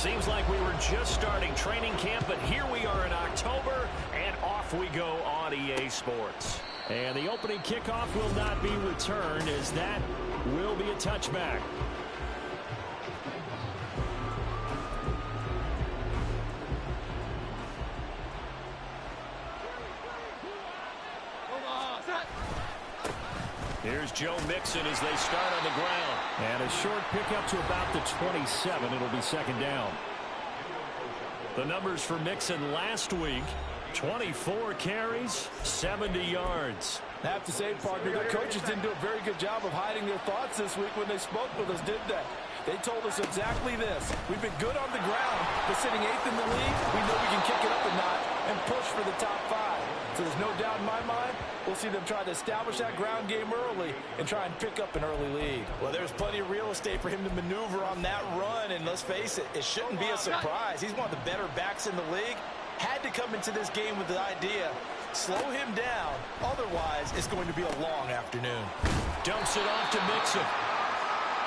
Seems like we were just starting training camp, but here we are in October, and off we go on EA Sports. And the opening kickoff will not be returned, as that will be a touchback. Here's Joe Mixon as they start on the ground. And a short pickup to about the 27. It'll be second down. The numbers for Mixon last week: 24 carries, 70 yards. I have to say, partner, the coaches didn't do a very good job of hiding their thoughts this week when they spoke with us, did they? They told us exactly this. We've been good on the ground, but sitting 8th in the league, we know we can kick it up a notch and push for the top 5. So there's no doubt in my mind we'll see them try to establish that ground game early and try and pick up an early lead. Well, there's plenty of real estate for him to maneuver on that run, and let's face it, it shouldn't be a surprise. He's one of the better backs in the league. Had to come into this game with the idea, slow him down, otherwise it's going to be a long afternoon. Dumps it off to Mixon.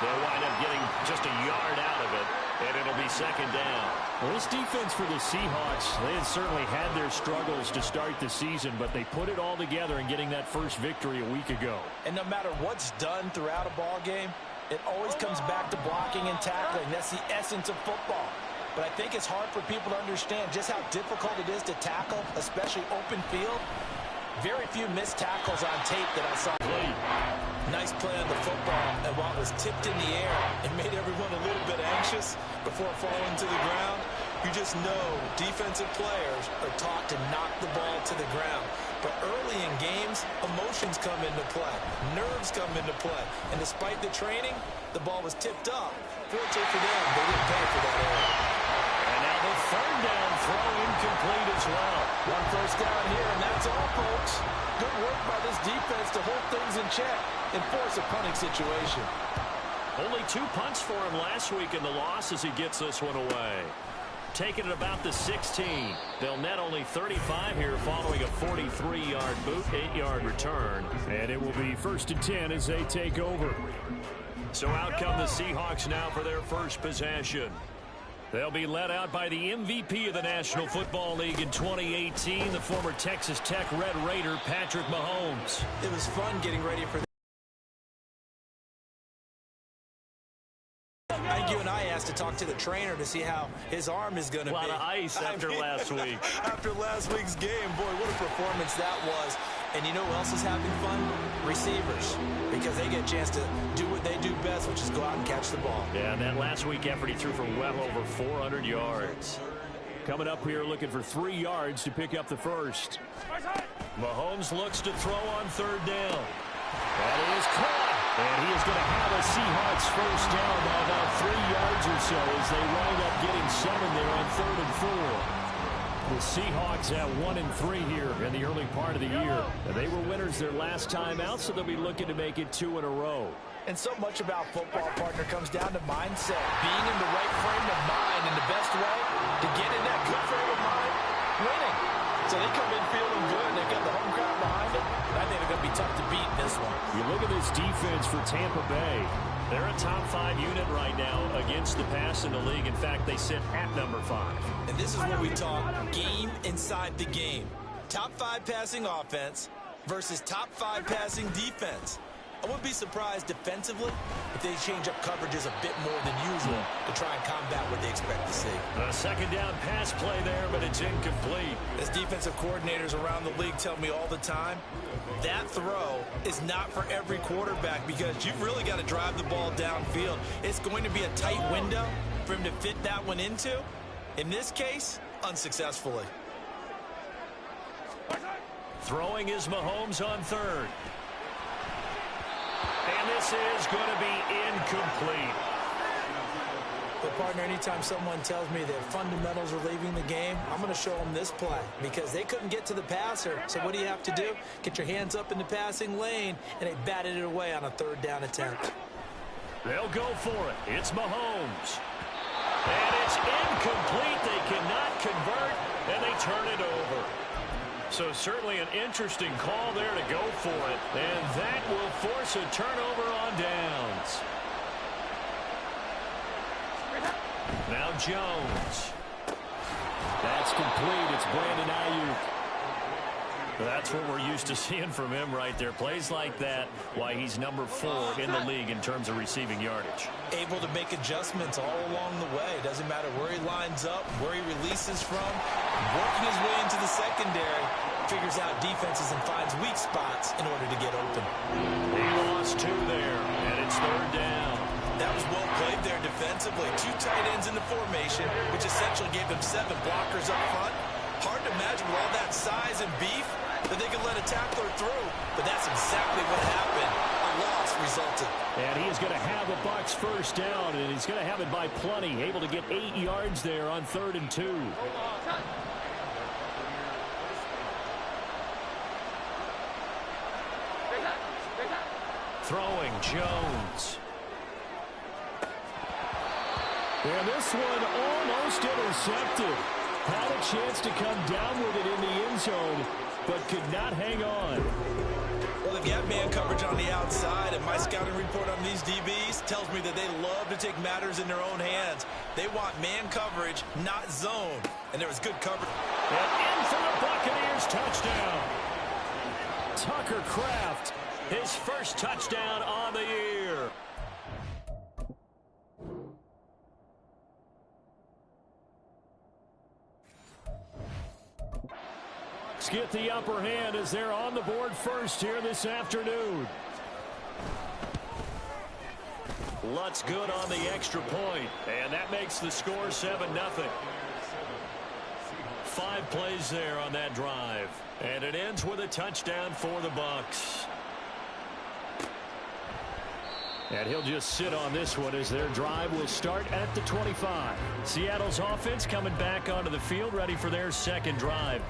They'll wind up getting just a yard out of it, and it'll be second down. Well, this defense for the Seahawks, they had certainly had their struggles to start the season, but they put it all together in getting that first victory a week ago. And no matter what's done throughout a ball game, it always comes back to blocking and tackling. That's the essence of football. But I think it's hard for people to understand just how difficult it is to tackle, especially open field. Very few missed tackles on tape that I saw. Nice play on the football, and while it was tipped in the air, it made everyone a little bit anxious before falling to the ground. You just know defensive players are taught to knock the ball to the ground. But early in games, emotions come into play. Nerves come into play. And despite the training, the ball was tipped up. Fortunately for them, they didn't pay for that error. And now the third down throw incomplete as well. One first down here, and that's all, folks. Good work by this defense to hold things in check and force a punting situation. Only 2 punts for him last week in the loss as he gets this one away. Taking it about the 16. They'll net only 35 here following a 43-yard boot, 8-yard return. And it will be 1st and 10 as they take over. So out come the Seahawks now for their first possession. They'll be led out by the MVP of the National Football League in 2018, the former Texas Tech Red Raider, Patrick Mahomes. It was fun getting ready for that. I think you and I asked to talk to the trainer to see how his arm is going to be. A lot of ice after last week. After last week's game, boy, what a performance that was. And you know who else is having fun? Receivers. Because they get a chance to do what they do best, which is go out and catch the ball. Yeah, and that last week effort, he threw for well over 400 yards. Coming up here looking for 3 yards to pick up the first. Mahomes looks to throw on third down. That is caught. And he is going to have a Seahawks first down by about 3 yards or so as they wind up getting 7 there on 3rd and 4. The Seahawks at 1-3 here in the early part of the year. They were winners their last time out, so they'll be looking to make it 2 in a row. And so much about football, partner, comes down to mindset. Being in the right frame of mind, and the best way to get in that good frame of mind, winning. So they come in feeling good, and they've got the home crowd behind them. I think they're going to be tough to beat in this one. You look at this defense for Tampa Bay. They're a top 5 unit right now against the pass in the league. In fact, they sit at number 5. And this is where we talk game inside the game. Top 5 passing offense versus top 5 passing defense. I wouldn't be surprised defensively if they change up coverages a bit more than usual to try and combat what they expect to see. A second down pass play there, but it's incomplete. As defensive coordinators around the league tell me all the time, that throw is not for every quarterback because you've really got to drive the ball downfield. It's going to be a tight window for him to fit that one into. In this case, unsuccessfully. Throwing is Mahomes on third. And this is going to be incomplete. But, partner, anytime someone tells me their fundamentals are leaving the game, I'm going to show them this play because they couldn't get to the passer. So what do you have to do? Get your hands up in the passing lane, and they batted it away on a 3rd down attempt. They'll go for it. It's Mahomes. And it's incomplete. They cannot convert, and they turn it over. So certainly an interesting call there to go for it. And that will force a turnover on downs. Now Jones. That's complete. It's Brandon Ayuk. That's what we're used to seeing from him right there. Plays like that, why he's number 4 in the league in terms of receiving yardage. Able to make adjustments all along the way. Doesn't matter where he lines up, where he releases from. Working his way into the secondary. Figures out defenses and finds weak spots in order to get open. He lost 2 there, and it's 3rd down. That was well played there defensively. 2 tight ends in the formation, which essentially gave them 7 blockers up front. Hard to imagine with all that size and beef that they could let a tackler through, but that's exactly what happened. A loss resulted. And he is going to have a Bucs first down, and he's going to have it by plenty. Able to get 8 yards there on 3rd and 2. Throwing Jones. And this one almost intercepted. Had a chance to come down with it in the end zone, but could not hang on. Well, they've got man coverage on the outside, and my scouting report on these DBs tells me that they love to take matters in their own hands. They want man coverage, not zone. And there was good coverage. And in for the Buccaneers touchdown. Tucker Kraft, his first touchdown on the year. Get the upper hand as they're on the board first here this afternoon. Lutz good on the extra point, and that makes the score 7-0. 5 plays there on that drive, and it ends with a touchdown for the Bucs. And he'll just sit on this one as their drive will start at the 25. Seattle's offense coming back onto the field, ready for their second drive.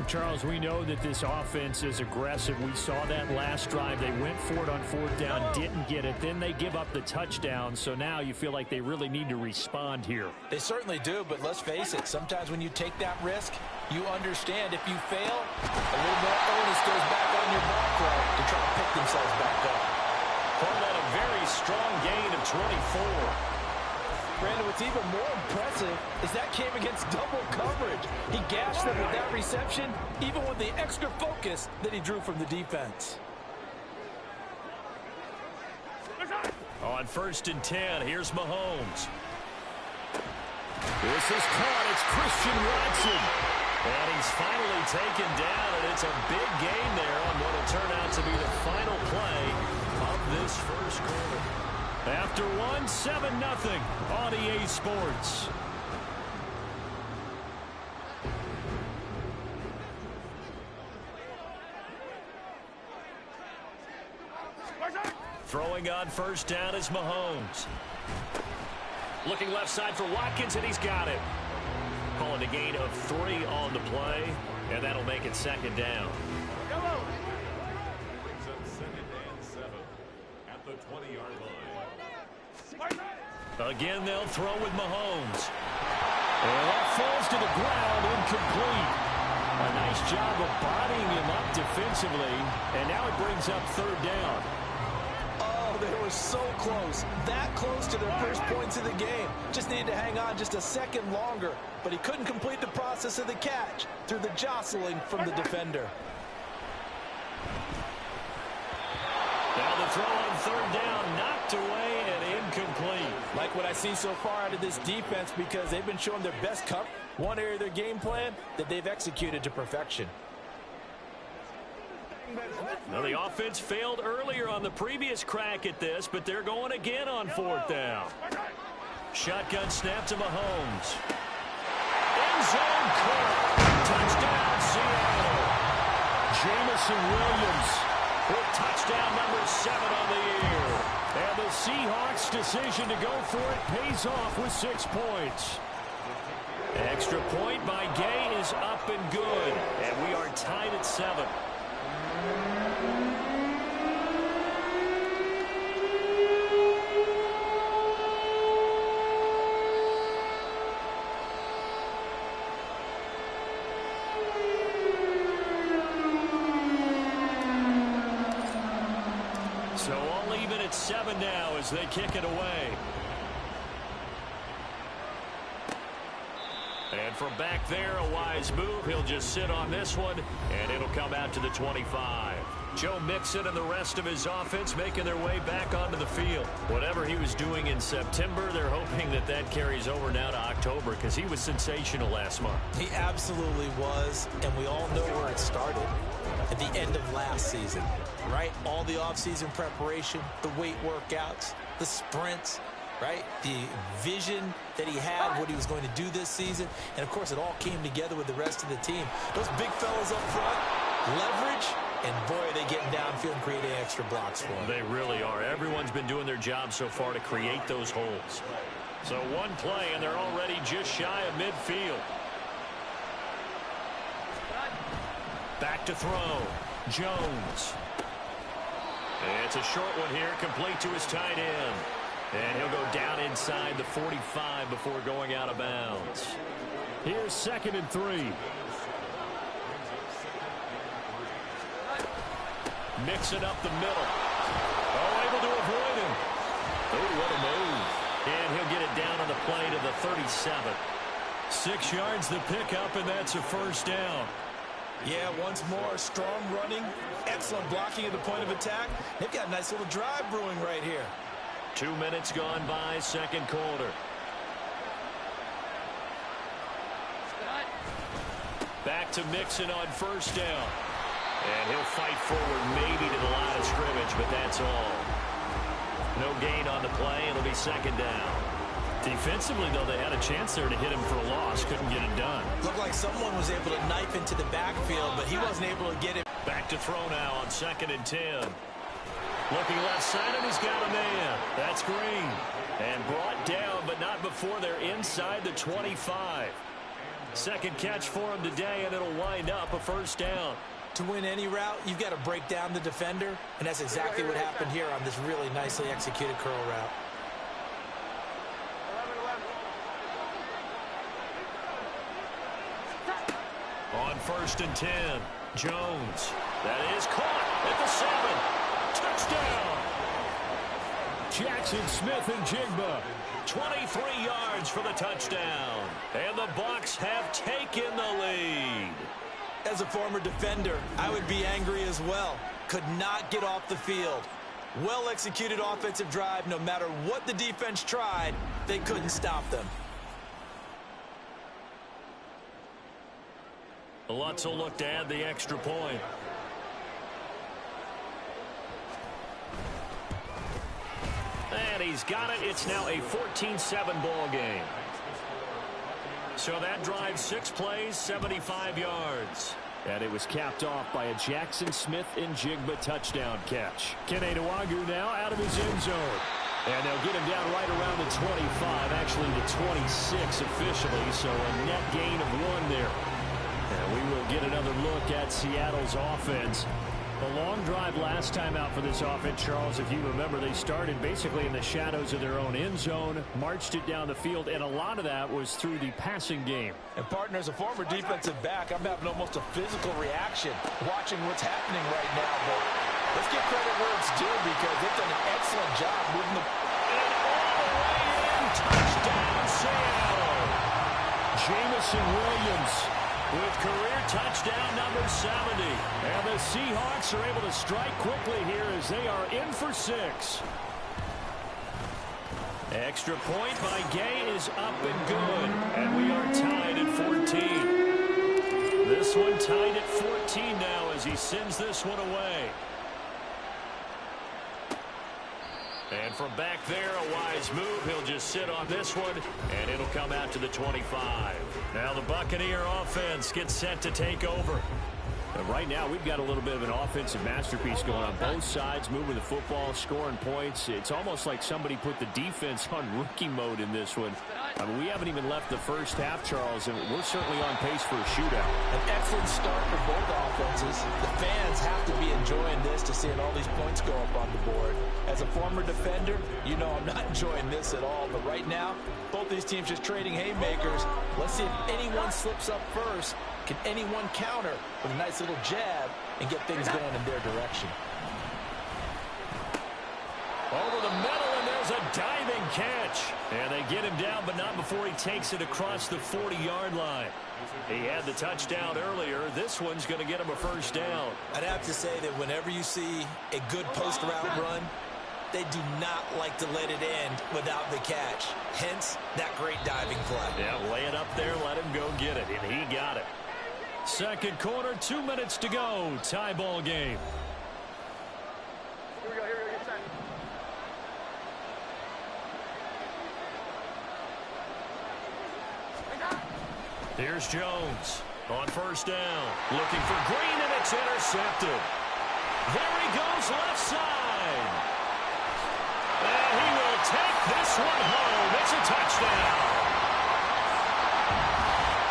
Charles, we know that this offense is aggressive. We saw that last drive. They went for it on 4th down, didn't get it. Then they give up the touchdown. So now you feel like they really need to respond here. They certainly do, but let's face it. Sometimes when you take that risk, you understand if you fail, a little more onus goes back on your ball club to try to pick themselves back up. Call that a very strong gain of 24. Brandon, what's even more impressive is that came against double coverage. He gashed them with that reception, even with the extra focus that he drew from the defense. On 1st and 10, here's Mahomes. This is caught. It's Christian Watson. And he's finally taken down, and it's a big gain there on what will turn out to be the final play of this first quarter. After 7-0 on EA Sports. Throwing on 1st down is Mahomes. Looking left side for Watkins, and he's got it. Calling a gain of 3 on the play, and that'll make it 2nd down. Brings up 2nd and 7 at the 20-yard line. Again, they'll throw with Mahomes. And that falls to the ground, incomplete. A nice job of bodying him up defensively, and now it brings up 3rd down. Oh, they were so close. That close to their first points of the game. Just needed to hang on just a second longer, but he couldn't complete the process of the catch through the jostling from the defender. Now the throw on 3rd down, knocked away and incomplete. Like what I see so far out of this defense, because they've been showing their best cover. One area of their game plan that they've executed to perfection. Now the offense failed earlier on the previous crack at this, but they're going again on 4th down. Shotgun snap to Mahomes. End zone caught. Touchdown Seattle. Jameson Williams with touchdown number 7 on the year. And the Seahawks' decision to go for it pays off with 6 points. Extra point by Gay is up and good. And we are tied at 7. So all even at 7 now as they kick it away. And from back there, a wise move. He'll just sit on this one, and it'll come out to the 25. Joe Mixon and the rest of his offense making their way back onto the field. Whatever he was doing in September, they're hoping that that carries over now to October because he was sensational last month. He absolutely was, and we all know where it started. At the end of last season, right? All the offseason preparation, the weight workouts, the sprints, right? The vision that he had, what he was going to do this season. And, of course, it all came together with the rest of the team. Those big fellas up front, leverage, and, boy, are they getting downfield and creating extra blocks for him. They really are. Everyone's been doing their job so far to create those holes. So one play, and they're already just shy of midfield. Back to throw. Jones. It's a short one here, complete to his tight end. And he'll go down inside the 45 before going out of bounds. Here's 2nd and 3. Mixing up the middle. Oh, able to avoid him. Oh, what a move. And he'll get it down on the play to the 37. 6 yards the pickup, and that's a first down. Yeah, once more, strong running, excellent blocking at the point of attack. They've got a nice little drive brewing right here. 2 minutes gone by, second quarter. Back to Mixon on first down. And he'll fight forward maybe to the line of scrimmage, but that's all. No gain on the play. It'll be second down. Defensively, though, they had a chance there to hit him for a loss. Couldn't get it done. Looked like someone was able to knife into the backfield, but he wasn't able to get it. Back to throw now on 2nd and 10. Looking left side, and he's got a man. That's Green. And brought down, but not before they're inside the 25. Second catch for him today, and it'll wind up a first down. To win any route, you've got to break down the defender, and that's exactly what happened here on this really nicely executed curl route. On 1st and 10, Jones. That is caught at the 7. Touchdown! Jackson Smith-Njigba. 23 yards for the touchdown. And the Bucs have taken the lead. As a former defender, I would be angry as well. Could not get off the field. Well-executed offensive drive. No matter what the defense tried, they couldn't stop them. Lutz will look to add the extra point. And he's got it. It's now a 14-7 ball game. So that drive, 6 plays, 75 yards. And it was capped off by a Jackson Smith-Njigba touchdown catch. Kene Nwangwu now out of his end zone. And they'll get him down right around the 25, actually the 26 officially, so a net gain of 1 there. And we will get another look at Seattle's offense. The long drive last time out for this offense, Charles, if you remember, they started basically in the shadows of their own end zone, marched it down the field, and a lot of that was through the passing game. And, partner, as a former defensive back, I'm having almost a physical reaction watching what's happening right now. But let's give credit where it's due because they've done an excellent job moving the... And all the way in, touchdown, Seattle. Jameson Williams with career touchdown number 70. And the Seahawks are able to strike quickly here as they are in for 6. Extra point by Gay is up and good. And we are tied at 14. This one tied at 14 now as he sends this one away. And from back there, a wise move. He'll just sit on this one, and it'll come out to the 25. Now the Buccaneer offense gets set to take over. And right now, we've got a little bit of an offensive masterpiece going on both sides, moving the football, scoring points. It's almost like somebody put the defense on rookie mode in this one. I mean, we haven't even left the first half, Charles, and we're certainly on pace for a shootout. An excellent start for both offenses. The fans have to be enjoying this to seeing all these points go up on the board. As a former defender, you know I'm not enjoying this at all. But right now, both these teams just trading haymakers. Let's see if anyone slips up first. Can anyone counter with a nice little jab and get things going in their direction? Over the middle, and there's a diving catch. And they get him down, but not before he takes it across the 40-yard line. He had the touchdown earlier. This one's going to get him a first down. I'd have to say that whenever you see a good post-route run, they do not like to let it end without the catch. Hence, that great diving play. Yeah, lay it up there, let him go get it, and he got it. Second quarter, 2 minutes to go. Tie ball game. Here we go, get set. Here's Jones on first down. Looking for Green, and it's intercepted. There he goes, left side. And he will take this one home. It's a touchdown.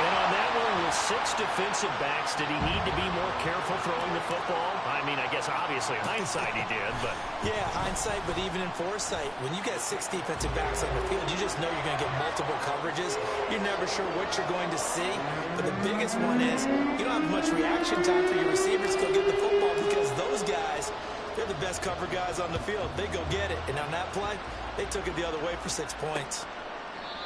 And on that one, with 6 defensive backs, did he need to be more careful throwing the football? I mean, I guess obviously in hindsight he did, but... Yeah, hindsight, but even in foresight, when you got 6 defensive backs on the field, you just know you're going to get multiple coverages. You're never sure what you're going to see. But the biggest one is you don't have much reaction time for your receivers to go get the football because those guys, they're the best cover guys on the field. They go get it. And on that play, they took it the other way for 6 points.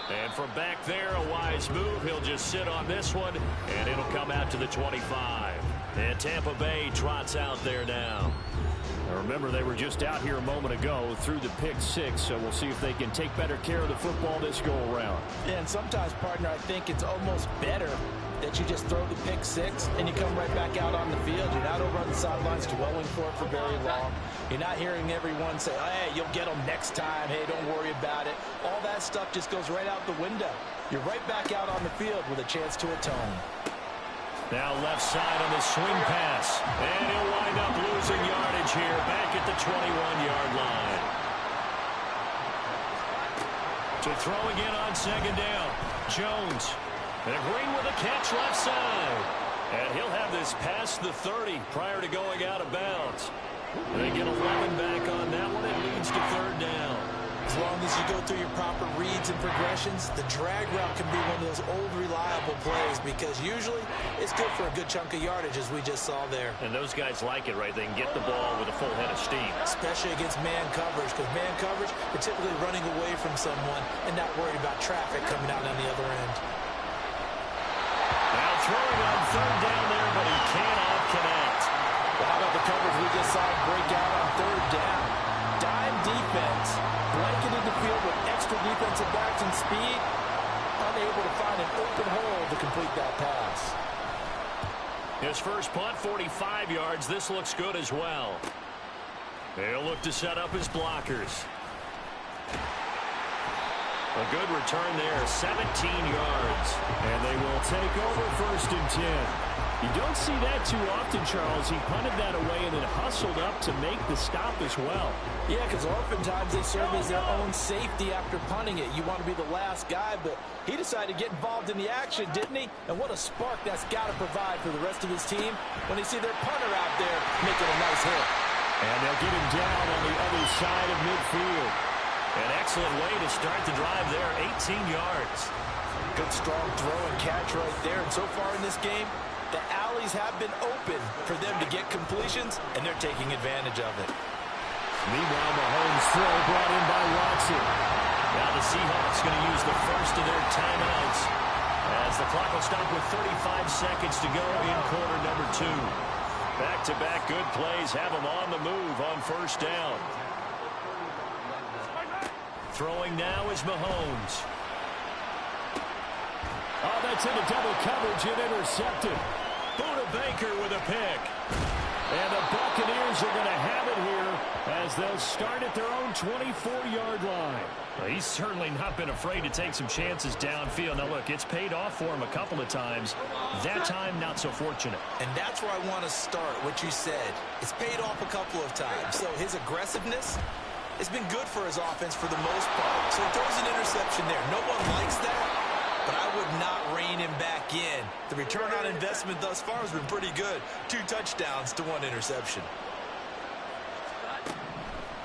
And from back there, a wise move. He'll just sit on this one, and it'll come out to the 25. And Tampa Bay trots out there now. Now remember, they were just out here a moment ago through the pick 6, so we'll see if they can take better care of the football this go-around. Yeah, and sometimes, partner, I think it's almost better that you just throw the pick 6 and you come right back out on the field. You're not over on the sidelines dwelling for it for very long. You're not hearing everyone say, hey, you'll get them next time. Hey, don't worry about it. All that stuff just goes right out the window. You're right back out on the field with a chance to atone. Now left side on the swing pass. And he'll wind up losing yardage here back at the 21-yard line. To throw again on second down. Jones. And Green with a catch left side. And he'll have this past the 30 prior to going out of bounds. They get 11 back on that one. It leads to third down. As long as you go through your proper reads and progressions, the drag route can be one of those old reliable plays because usually it's good for a good chunk of yardage as we just saw there. And those guys like it, right? They can get the ball with a full head of steam. Especially against man coverage because man coverage, you're typically running away from someone and not worried about traffic coming out on the other end. Now throwing on third down there, but he cannot connect. Well, how about the coverage we just saw break out on third down? Dime defense, blanketed the field with extra defensive backs and speed, unable to find an open hole to complete that pass. His first punt, 45 yards. This looks good as well. They'll look to set up his blockers. A good return there, 17 yards. And they will take over first and 10. You don't see that too often, Charles. He punted that away and then hustled up to make the stop as well. Yeah, because oftentimes they serve as their own safety after punting it. You want to be the last guy, but he decided to get involved in the action, didn't he? And what a spark that's got to provide for the rest of his team when they see their punter out there making a nice hit. And they'll get him down on the other side of midfield. An excellent way to start the drive there, 18 yards. Good strong throw and catch right there. And so far in this game, the alleys have been open for them to get completions, and they're taking advantage of it. Meanwhile, Mahomes' throw brought in by Watson. Now the Seahawks going to use the first of their timeouts as the clock will stop with 35 seconds to go in quarter number 2. Back-to-back good plays have them on the move on first down. Throwing now is Mahomes. Oh, that's into double coverage and intercepted. Buda Baker with a pick. And the Buccaneers are going to have it here as they'll start at their own 24-yard line. Well, he's certainly not been afraid to take some chances downfield. Now, look, it's paid off for him a couple of times. That time, not so fortunate. And that's where I want to start, what you said. It's paid off a couple of times. So his aggressiveness has been good for his offense for the most part. So he throws an interception there. No one likes that. But I would not rein him back in. The return on investment thus far has been pretty good. 2 touchdowns to 1 interception.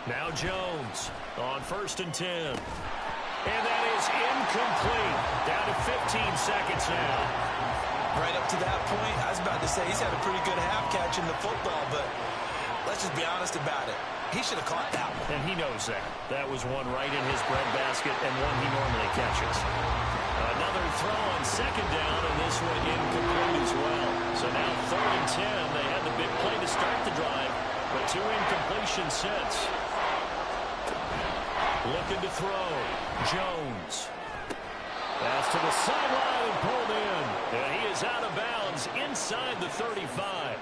Now Jones on first and 10. And that is incomplete. Down to 15 seconds now. Right up to that point, I was about to say he's had a pretty good half catching the football, but let's just be honest about it. He should have caught that one. And he knows that. That was one right in his breadbasket and one he normally catches. Another throw on second down, and this one incomplete as well. So now 3rd and 10. They had the big play to start the drive, but 2 incompletions since. Looking to throw. Jones. Pass to the sideline and pulled in. And he is out of bounds inside the 35.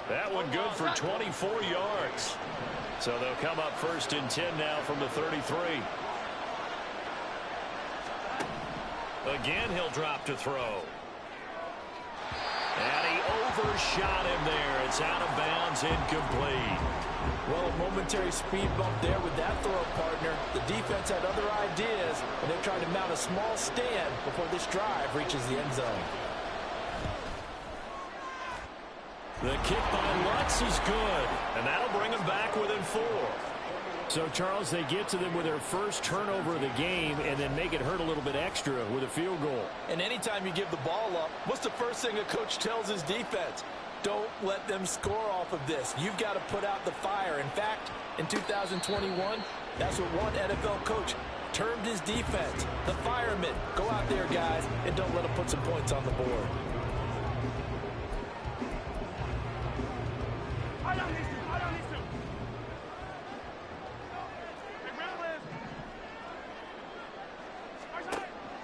That one good for 24 yards. So they'll come up 1st and 10 now from the 33. Again, he'll drop to throw. And he overshot him there. It's out of bounds, incomplete. Well, a momentary speed bump there with that throw, partner. The defense had other ideas, and they're trying to mount a small stand before this drive reaches the end zone. The kick by Lutz is good, and that'll bring them back within 4. So, Charles, they get to them with their first turnover of the game and then make it hurt a little bit extra with a field goal. And anytime you give the ball up, what's the first thing a coach tells his defense? Don't let them score off of this. You've got to put out the fire. In fact, in 2021, that's what one NFL coach termed his defense. The firemen. Go out there, guys, and don't let them put some points on the board.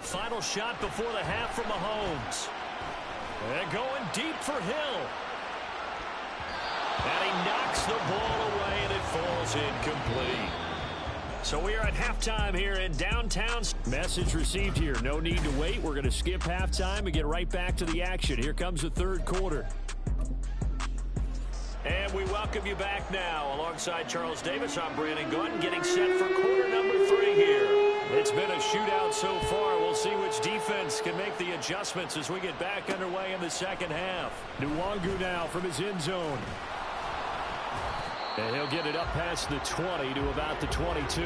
Final shot before the half from Mahomes. And going deep for Hill. And he knocks the ball away, and it falls incomplete. So we are at halftime here in downtown. Message received here. No need to wait. We're going to skip halftime and get right back to the action. Here comes the 3rd quarter. And we welcome you back now. Alongside Charles Davis, I'm Brandon Gunn, getting set for quarter number 3 here. It's been a shootout so far. We'll see which defense can make the adjustments as we get back underway in the second half. Nwangu now from his end zone. And he'll get it up past the 20 to about the 22.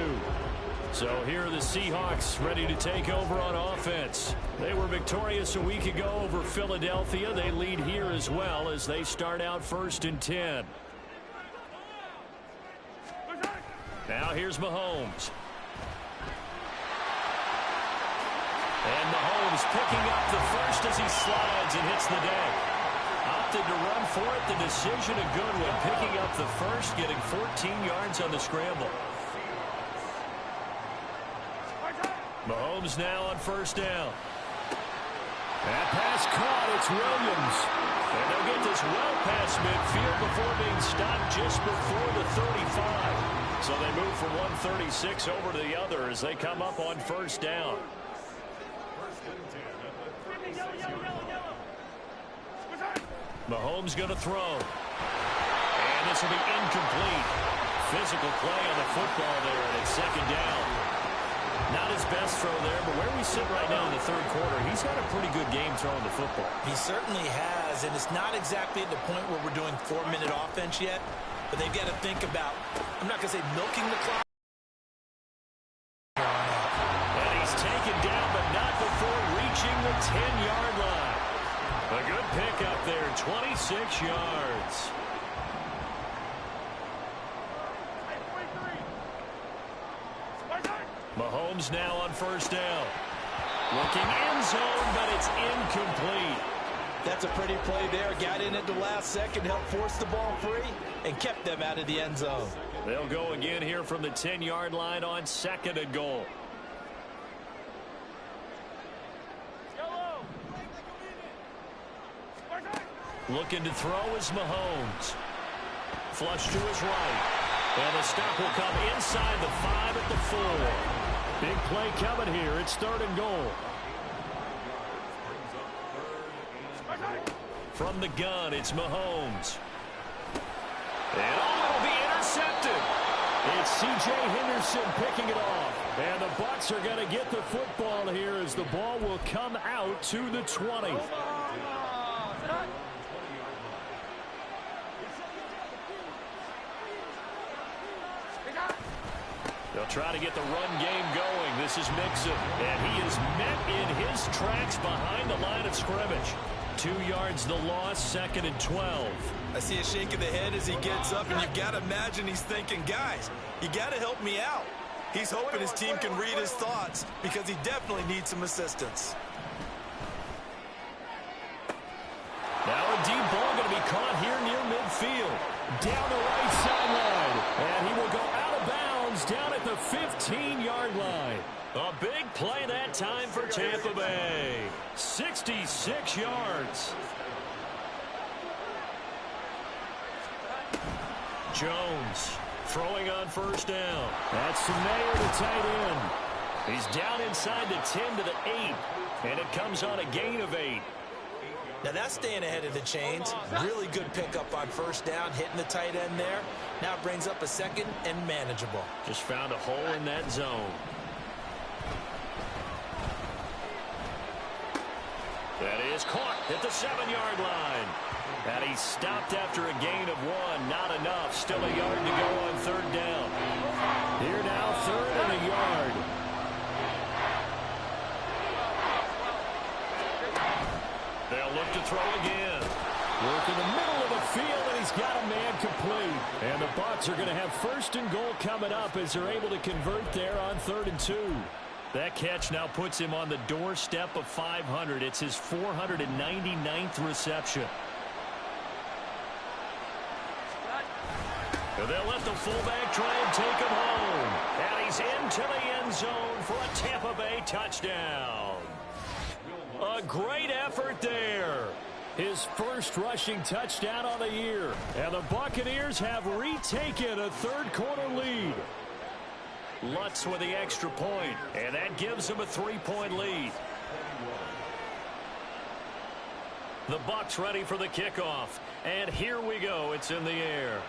So here are the Seahawks ready to take over on offense. They were victorious a week ago over Philadelphia. They lead here as well as they start out 1st and 10. Now here's Mahomes. And Mahomes picking up the first as he slides and hits the deck. Opted to run for it. The decision a good one. Picking up the first, getting 14 yards on the scramble. Mahomes now on 1st down. That pass caught. It's Williams. And they'll get this well past midfield before being stopped just before the 35. So they move from 136 over to the other as they come up on 1st down. Mahomes going to throw. And this will be incomplete. Physical play on the football there, and it's 2nd down. Not his best throw there, but where we sit right now in the 3rd quarter, he's had a pretty good game throwing the football. He certainly has, and it's not exactly at the point where we're doing 4-minute offense yet, but they've got to think about, I'm not going to say milking the clock. And he's taken down, but not before reaching the 10-yard line. A good pick up there, 26 yards. Mahomes now on 1st down. Looking end zone, but it's incomplete. That's a pretty play there. Got in at the last second, helped force the ball free, and kept them out of the end zone. They'll go again here from the 10-yard line on 2nd and goal. Looking to throw is Mahomes. Flush to his right. And the stop will come inside the 5 at the 4. Big play coming here. It's 3rd and goal. From the gun, it's Mahomes. And it'll be intercepted. It's C.J. Henderson picking it off. And the Bucs are going to get the football here as the ball will come out to the 20. They'll try to get the run game going. This is Mixon, and he is met in his tracks behind the line of scrimmage. 2 yards the loss, 2nd and 12. I see a shake of the head as he gets up, and you've got to imagine he's thinking, guys, you got to help me out. He's hoping his team can read his thoughts because he definitely needs some assistance. Now a deep ball going to be caught here near midfield. Down the right sideline. And he will go out of bounds down at the 15-yard line. A big play that time for Tampa Bay. 66 yards. Jones throwing on first down. That's Mayer, the tight end. He's down inside the 10 to the 8. And it comes on a gain of 8. Now that's staying ahead of the chains. Really good pickup on first down, hitting the tight end there. Now it brings up a 2nd and manageable. Just found a hole in that zone. That is caught at the 7-yard line. And he's stopped after a gain of 1. Not enough. Still a yard to go on 3rd down. Here now, 3rd and a yard. They'll look to throw again. Work in the middle of the field, and he's got a man complete. And the Bucs are going to have 1st and goal coming up as they're able to convert there on 3rd and 2. That catch now puts him on the doorstep of 500. It's his 499th reception. And they'll let the fullback try and take him home. And he's into the end zone for a Tampa Bay touchdown. A great effort there. His first rushing touchdown on the year. And the Buccaneers have retaken a 3rd quarter lead. Lutz with the extra point, and that gives them a 3-point lead. The Bucs ready for the kickoff. And here we go. It's in the air.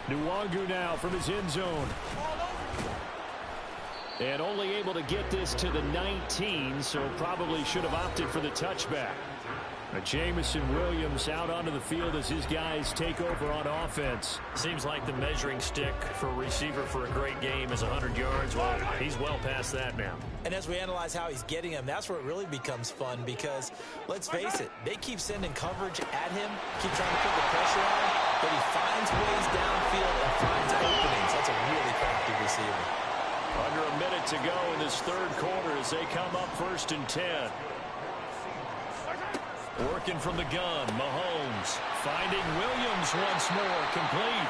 Nwangu now from his end zone. And only able to get this to the 19, so probably should have opted for the touchback. Jamison Williams out onto the field as his guys take over on offense. Seems like the measuring stick for a receiver for a great game is 100 yards. Well, he's well past that now. And as we analyze how he's getting them, that's where it really becomes fun because, let's face it, they keep sending coverage at him, keep trying to put the pressure on him, but he finds ways downfield and finds openings. That's a really crafty receiver. Under a minute to go in this 3rd quarter as they come up 1st and 10. Working from the gun, Mahomes finding Williams once more, complete.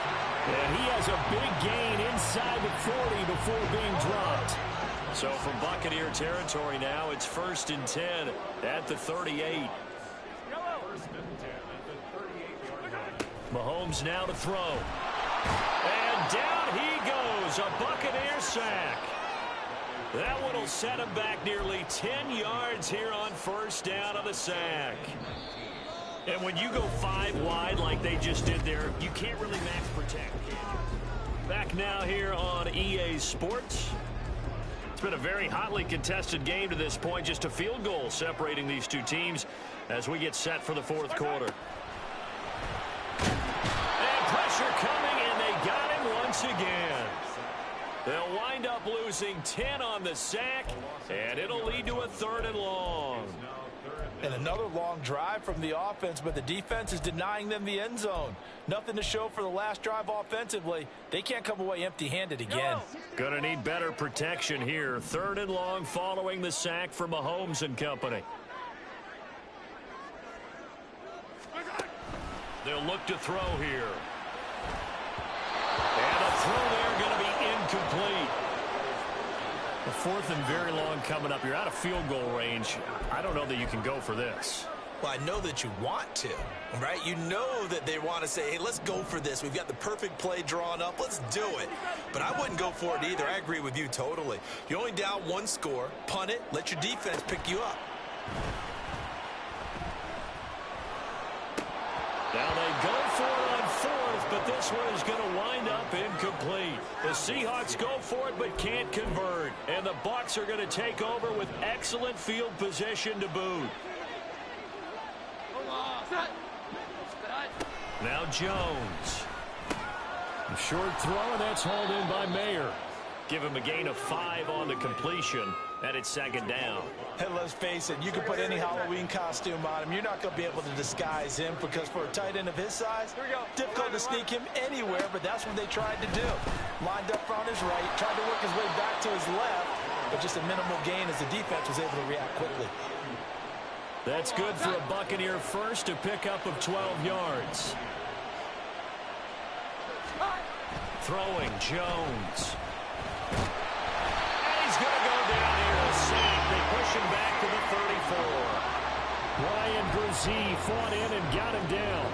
And he has a big gain inside the 40 before being dropped. So from Buccaneer territory now, it's 1st and 10 at the 38. Mahomes now to throw. And down he goes, a Buccaneer sack. That one will set him back nearly 10 yards here on first down of the sack. And when you go 5 wide like they just did there, you can't really max protect. Back now here on EA Sports. It's been a very hotly contested game to this point. Just a field goal separating these two teams as we get set for the 4th quarter. And pressure coming, and they got him once again. They'll wind up losing 10 on the sack, and it'll lead to a 3rd and long. And another long drive from the offense, but the defense is denying them the end zone. Nothing to show for the last drive offensively. They can't come away empty-handed again. Gonna need better protection here. 3rd and long following the sack from Mahomes and company. They'll look to throw here. And a throw there going to be incomplete. The 4th and very long coming up. You're out of field goal range. I don't know that you can go for this. Well, I know that you want to, right? You know that they want to say, hey, let's go for this. We've got the perfect play drawn up. Let's do it. But I wouldn't go for it either. I agree with you totally. You're only down 1 score. Punt it. Let your defense pick you up. Now they go for it on 4th, but this one is going to wind up incomplete. The Seahawks go for it but can't convert. And the Bucs are going to take over with excellent field position to boot. Now Jones. A short throw, and that's hauled in by Mayer. Give him a gain of 5 on the completion, and it's second down. Hey, let's face it, you can put any Halloween costume on him. You're not going to be able to disguise him because for a tight end of his size, difficult to sneak him anywhere, but that's what they tried to do. Lined up on his right, tried to work his way back to his left, but just a minimal gain as the defense was able to react quickly. That's good for a Buccaneer first, a pickup of 12 yards. Throwing, Jones. And he's going to go down here, a sack. They push him back to the 34. Brian Brzee fought in and got him down.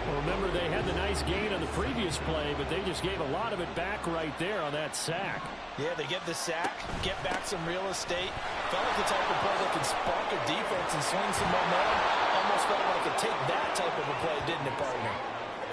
Well, remember, they had the nice gain on the previous play, but they just gave a lot of it back right there on that sack. Yeah, they get the sack, get back some real estate. Felt like the type of play that can spark a defense and swing some momentum. Almost felt like it could take that type of a play, didn't it, partner?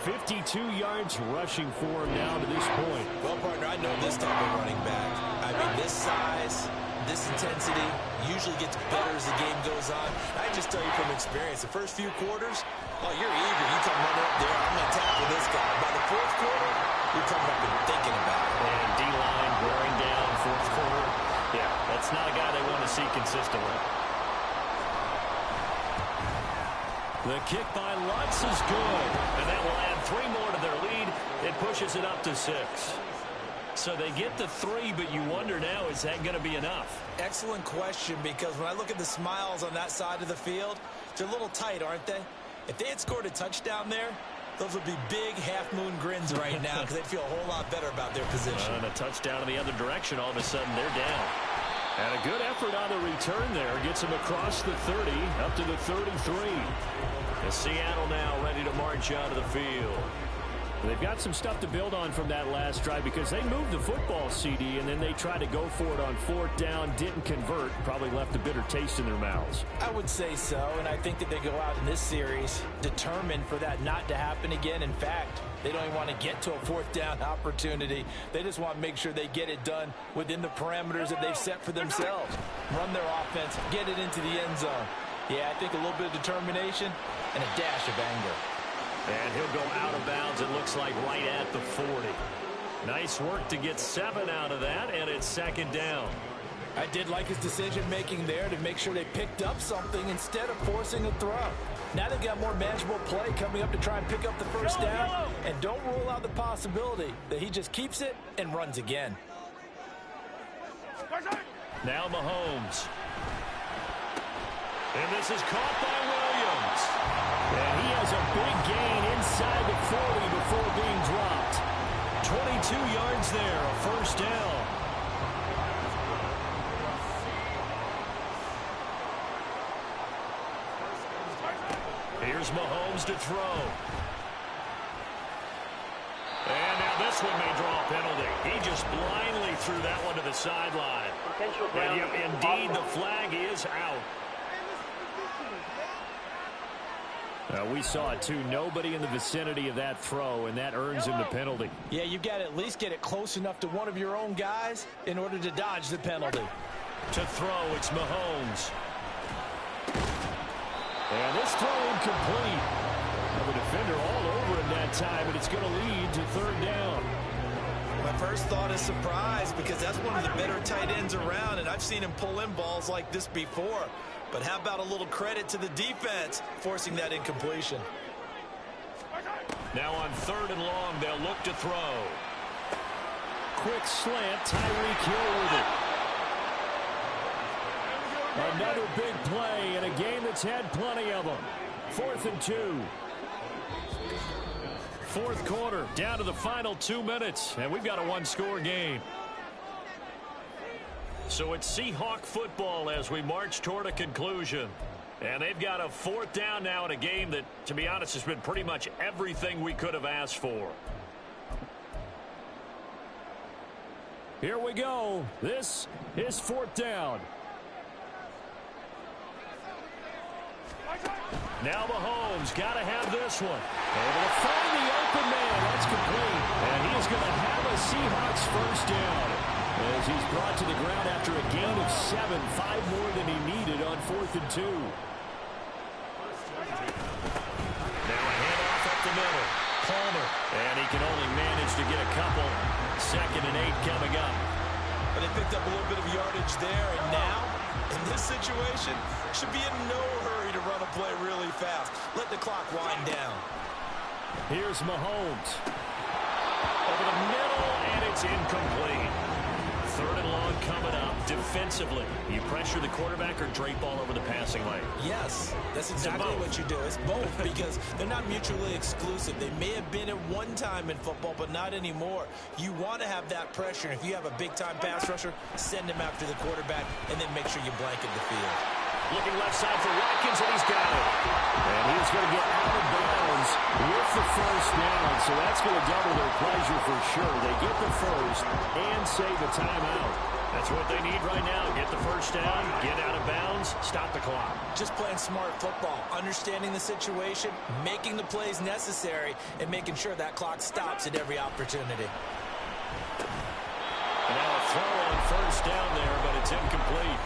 52 yards rushing for him now to this point. Well, partner, I know this type of running back. I mean, this size, this intensity usually gets better as the game goes on. I can just tell you from experience, the first few quarters, oh, you're eager. You come running up there, I'm going to tackle this guy. By the fourth quarter, you're coming up and thinking about it. And D-line wearing down fourth quarter. Yeah, that's not a guy they want to see consistently. The kick by Lutz is good. And that will add 3 more to their lead. It pushes it up to 6. So they get the 3, but you wonder now, is that going to be enough? Excellent question, because when I look at the smiles on that side of the field, they're a little tight, aren't they? If they had scored a touchdown there, those would be big half-moon grins right now because they'd feel a whole lot better about their position. And a touchdown in the other direction, all of a sudden they're down. And a good effort on the return there. Gets them across the 30, up to the 33. And Seattle now ready to march out of the field. They've got some stuff to build on from that last drive because they moved the football, CD, and then they tried to go for it on 4th down, didn't convert, probably left a bitter taste in their mouths. I would say so, and I think that they go out in this series determined for that not to happen again. In fact, they don't even want to get to a 4th down opportunity. They just want to make sure they get it done within the parameters that they've set for themselves. Run their offense, get it into the end zone. Yeah, I think a little bit of determination and a dash of anger. And he'll go out of bounds, it looks like, right at the 40. Nice work to get 7 out of that, and it's second down. I did like his decision-making there to make sure they picked up something instead of forcing a throw. Now they've got more manageable play coming up to try and pick up the first down, and don't rule out the possibility that he just keeps it and runs again. Now Mahomes. And this is caught by Williams. And he has a big gain inside the 40 before being dropped. 22 yards there, a first down. Here's Mahomes to throw. And now this one may draw a penalty. He just blindly threw that one to the sideline. And indeed, the flag is out. We saw it, too. Nobody in the vicinity of that throw, and that earns him the penalty. Yeah, you've got to at least get it close enough to one of your own guys in order to dodge the penalty. To throw, it's Mahomes. And this throw incomplete. The defender all over him that time, and it's going to lead to 3rd down. My first thought is surprise because that's one of the better tight ends around, and I've seen him pull in balls like this before. But how about a little credit to the defense forcing that incompletion? Now on 3rd and long, they'll look to throw. Quick slant, Tyreek Hill with it. Another big play in a game that's had plenty of them. 4th and 2. 4th quarter, down to the final 2 minutes, and we've got a 1-score game. So it's Seahawk football as we march toward a conclusion. And they've got a 4th down now in a game that, to be honest, has been pretty much everything we could have asked for. Here we go. This is 4th down. Now Mahomes got to have this one. Able to find the open man. That's complete. And he is going to have a Seahawks first down as he's brought to the ground after a gain of 7, 5 more than he needed on 4th and 2. Now a handoff up the middle. Palmer. And he can only manage to get a couple. 2nd and 8 coming up. But they picked up a little bit of yardage there, and now, in this situation, should be in no hurry to run a play really fast. Let the clock wind down. Here's Mahomes. Over the middle, and it's incomplete. Third and long coming up. Defensively, you pressure the quarterback or drape all over the passing lane? Yes, that's exactly what you do. It's both because they're not mutually exclusive. They may have been at one time in football, but not anymore. You want to have that pressure. If you have a big-time pass rusher, send him after the quarterback, and then make sure you blanket the field. Looking left side for Watkins, and he's got it. And he's going to get out of bounds with the first down, so that's going to double their pleasure for sure. They get the first and save a timeout. That's what they need right now. Get the first down, get out of bounds, stop the clock. Just playing smart football, understanding the situation, making the plays necessary, and making sure that clock stops at every opportunity. And now a throw on first down there, but it's incomplete.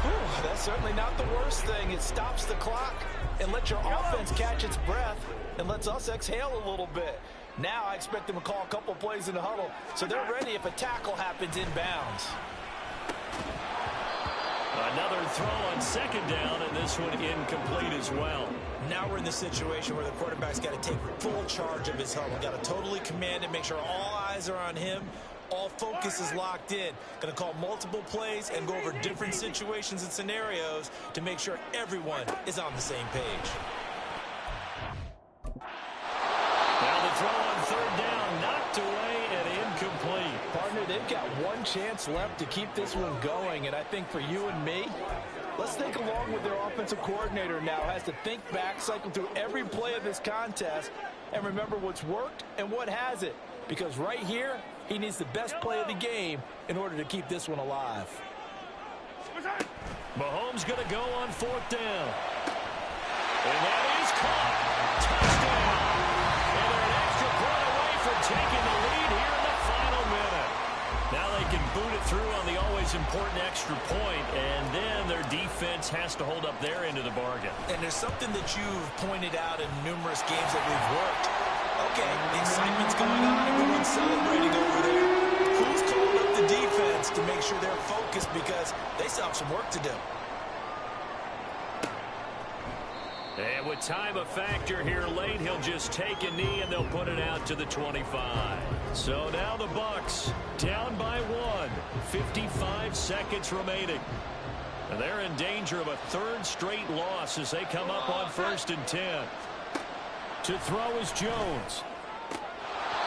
Whew, that's certainly not the worst thing. It stops the clock and lets your offense catch its breath and lets us exhale a little bit. Now I expect them to call a couple plays in the huddle, so they're ready if a tackle happens inbounds. Another throw on second down, and this one incomplete as well. Now we're in the situation where the quarterback's got to take full charge of his huddle. Got to totally command it, make sure all eyes are on him. All focus is locked in. Going to call multiple plays and go over different situations and scenarios to make sure everyone is on the same page. Now the throw on third down, knocked away and incomplete. Partner, they've got one chance left to keep this one going, and I think for you and me, let's think along with their offensive coordinator now. Has to think back, cycle through every play of this contest, and remember what's worked and what hasn't. Because right here, he needs the best play of the game in order to keep this one alive. Mahomes going to go on fourth down. And that is caught. Touchdown. And they're an extra point away from taking the lead here in the final minute. Now they can boot it through on the always important extra point, and then their defense has to hold up their end of the bargain. And there's something that you've pointed out in numerous games that we've worked. Okay, the excitement's going on. Everyone's celebrating over there. Who's calling up the defense to make sure they're focused because they still have some work to do? And with time a factor here late, he'll just take a knee and they'll put it out to the 25. So now the Bucs down by 1. 55 seconds remaining. And they're in danger of a third straight loss as they come up on 1st and 10. To throw is Jones.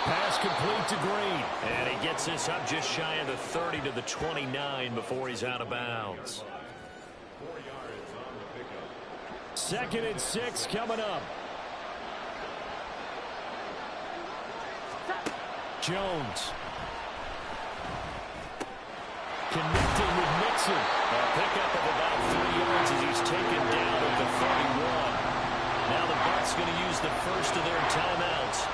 Pass complete to Green. And he gets this up just shy of the 30 to the 29 before he's out of bounds. 4 yards on the pickup. 2nd and 6 coming up. Jones. Connecting with Mixon. A pickup of about 3 yards as he's taken down at the 31. Now the Bucs going to use the first of their timeouts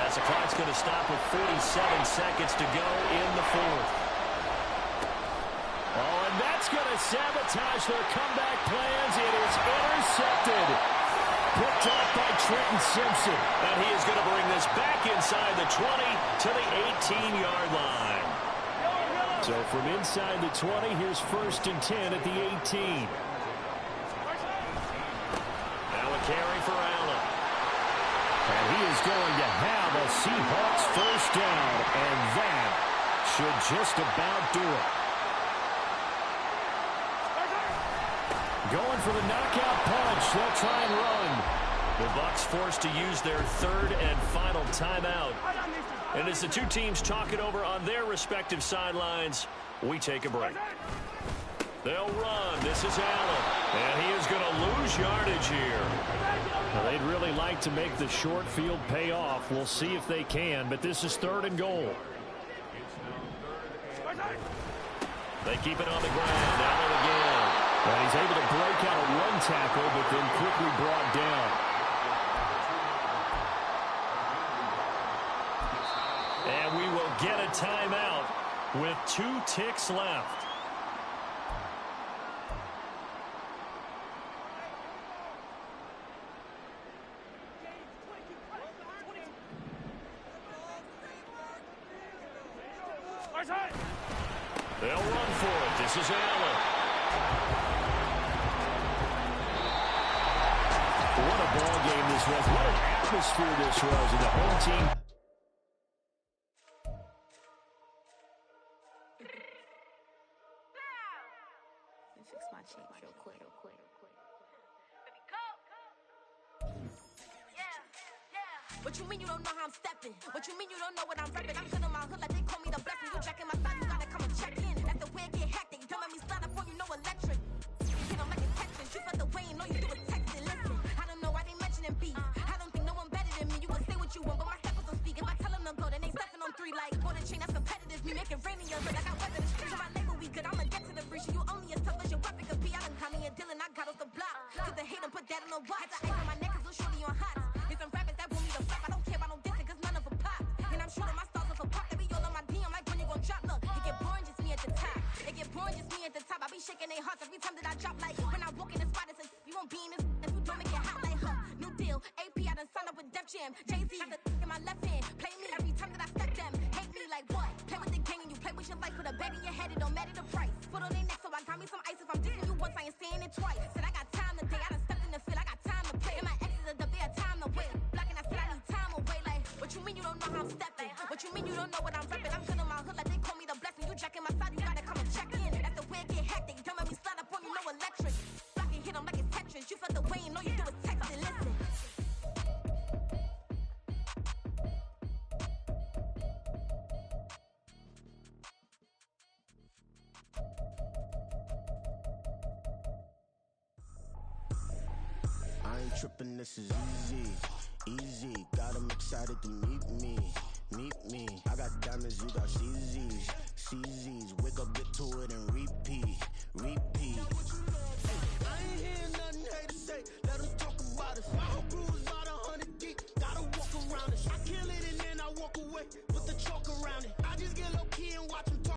as the clock's going to stop with 47 seconds to go in the fourth. Oh, and that's going to sabotage their comeback plans. It is intercepted. Picked off by Trenton Simpson. And he is going to bring this back inside the 20 to the 18-yard line. So from inside the 20, here's 1st and 10 at the 18. Carry for Allen. And he is going to have a Seahawks first down, and that should just about do it. Going for the knockout punch. They'll try and run. The Bucs forced to use their third and final timeout. And as the two teams talk it over on their respective sidelines, we take a break. They'll run. This is Allen. And he is going to lose yardage here. Now, they'd really like to make the short field pay off. We'll see if they can, but this is 3rd and goal. They keep it on the ground. Allen again. And he's able to break out a run tackle, but then quickly brought down. And we will get a timeout with 2 ticks left. They'll run for it. This is Allen. What a ball game this was. What an atmosphere this was. And the home team. Fix my cheek real quick. What you mean you don't know how I'm stepping? What you mean you don't know what I'm repping? I'm feeling my hood like they call me the blessing. You jacking my style, you gotta come and check in. At the way I get hectic, don't make me slide up on you, no electric. You know, like a Tetris, you felt the way and all you do is text it. Listen, I don't know why they mentioning beef. I don't think no one better than me. You can say what you want, but my steppers don't speak. If I tell them to go, then they stepping on 3 like on the chain. That's competitive. Me making rain in your hood. I got weather the streets. My label we good. I'ma get to the breach. You only as tough as your weapon could be. I done caught me a Dylan. I got off the block. Cause the hate and put that on the watch. Had the ice on my neck cause little shorty on hot. There's some rappers that want me to flop. I don't care about no dissing cause none of them pop. And I'm shooting my stars off a pop. They be all on my DM like when you gon' drop. Look, it get boring just me at the top. It get boring just me at the top. I be shaking their hearts every time that I drop. Like when I walk in the spot, it says you won't be in this if you don't make it hot like her. New deal, AP, I done signed up with Def Jam. Jay-Z got the in my left hand. Play me every time that I step them. Hate me like what? Play with the gang and you play with your life. Put a bet in your head, it don't matter the price. Foot on their neck, so I got me some ice. If I'm dissing you once, I ain't saying it twice. Said I got time today, I done stepped in the field, I got time to play. And my exes are up there, time to wait. Black and I said I need time away. Like, what you mean you don't know how I'm stepping? What you mean you don't know what I'm repping? I'm feeling my hood like they call me the blessing. You jacking my side, you gotta come and check in. That's the way I get hectic. Don't make me slide up on you, no electric. Block and hit them like it's Tetris. You felt the way and all you do is text it. Listen. I ain't tripping, this is easy, easy. Got them excited to meet me. I got diamonds, you got CZs. Wake up, get to it, and repeat. Hey, I ain't hearing nothing haters say. Let them talk about us. My whole crew is about 100 deep. Gotta walk around us. I kill it and then I walk away with the chalk around it.